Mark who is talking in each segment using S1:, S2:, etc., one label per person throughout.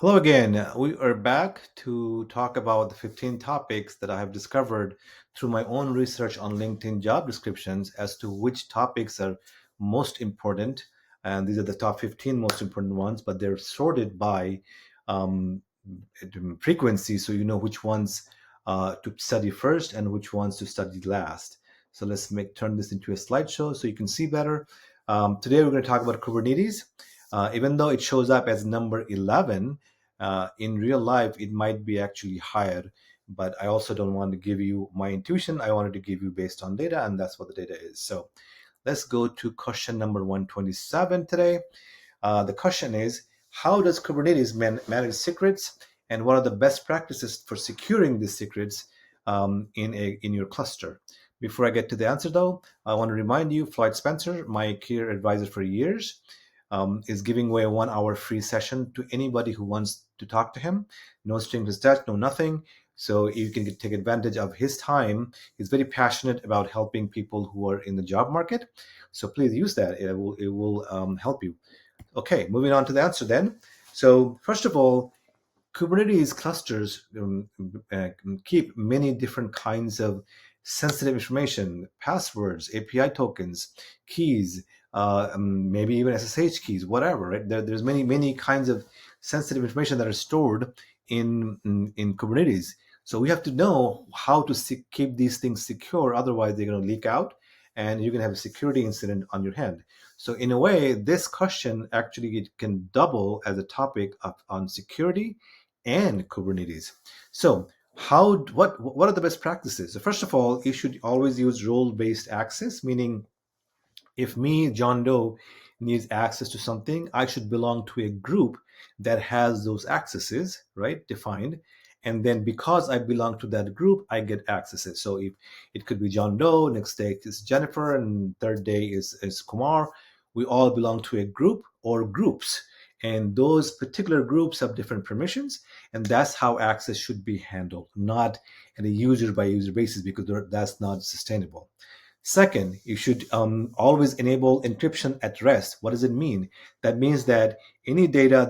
S1: Hello again. We are back to talk about the 15 topics that I have discovered through my own research on LinkedIn job descriptions as to which topics are most important. And these are the top 15 most important ones, but they're sorted by um, frequency, so you know which ones to study first and which ones to study last. So let's turn this into a slideshow so you can see better. Today we're going to talk about Kubernetes. Even though it shows up as number 11, in real life, it might be actually higher, but I also don't want to give you my intuition. I wanted to give you based on data, and that's what the data is. So let's go to question number 127 today. The question is, how does Kubernetes manage secrets, and what are the best practices for securing these secrets in your cluster? Before I get to the answer, though, I want to remind you, Floyd Spencer, my career advisor for years, is giving away a 1 hour free session to anybody who wants to talk to him. No strings attached, no nothing. So you can take advantage of his time. He's very passionate about helping people who are in the job market. So please use that. It will help you. Okay, moving on to the answer then. So first of all, Kubernetes clusters keep many different kinds of sensitive information, passwords, API tokens, keys, maybe even SSH keys, whatever. Right? There's many kinds of sensitive information that are stored in Kubernetes. So we have to know how to keep these things secure. Otherwise, they're going to leak out, and you're going to have a security incident on your hand. So in a way, this question actually it can double as a topic on security and Kubernetes. So what are the best practices? So first of all, you should always use role-based access, meaning if me, John Doe, needs access to something, I should belong to a group that has those accesses, right, defined. And then because I belong to that group, I get accesses. So if it could be John Doe, next day is Jennifer, and third day is Kumar. We all belong to a group or groups. And those particular groups have different permissions, and that's how access should be handled, not on a user by user basis, because that's not sustainable. Second, you should always enable encryption at rest. What does it mean? That means that any data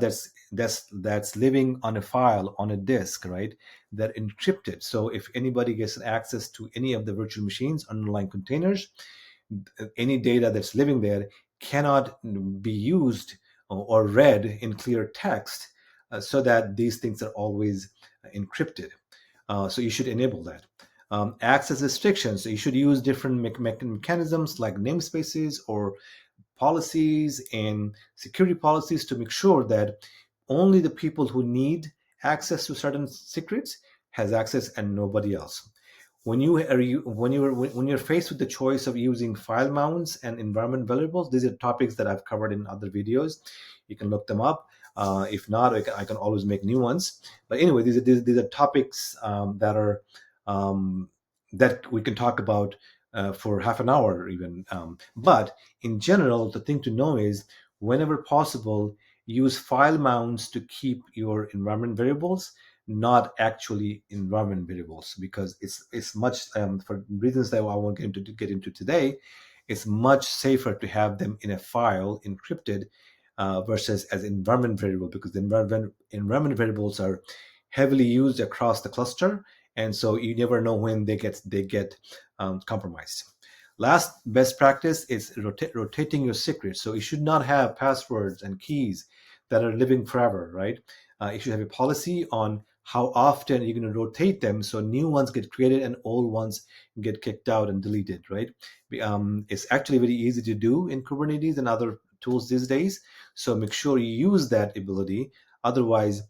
S1: that's living on a file on a disk, right? That encrypted. So if anybody gets access to any of the virtual machines, underlying containers, any data that's living there cannot be used or read in clear text, so that these things are always encrypted. So you should enable that. Access restrictions. So you should use different mechanisms like namespaces or policies and security policies to make sure that only the people who need access to certain secrets has access and nobody else. When you're faced with the choice of using file mounts and environment variables, these are topics that I've covered in other videos. You can look them up. If not, I can always make new ones. But anyway, these are topics um, that we can talk about for half an hour even. But in general, the thing to know is whenever possible, use file mounts to keep your environment variables, not actually environment variables, because it's much for reasons that I won't get into today. It's much safer to have them in a file encrypted versus as environment variable, because the environment variables are heavily used across the cluster, and so you never know when they get compromised. Last best practice is rotating your secrets. So you should not have passwords and keys that are living forever, right? You should have a policy on how often you're going to rotate them, so new ones get created and old ones get kicked out and deleted, right? It's actually very easy to do in Kubernetes and other tools these days. So make sure you use that ability. Otherwise,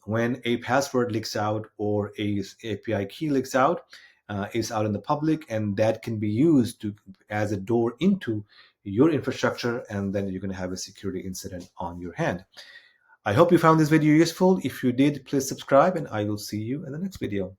S1: when a password leaks out or a API key leaks out, is out in the public, and that can be used as a door into your infrastructure, and then you're going to have a security incident on your hand. I hope you found this video useful. If you did, please subscribe, and I will see you in the next video.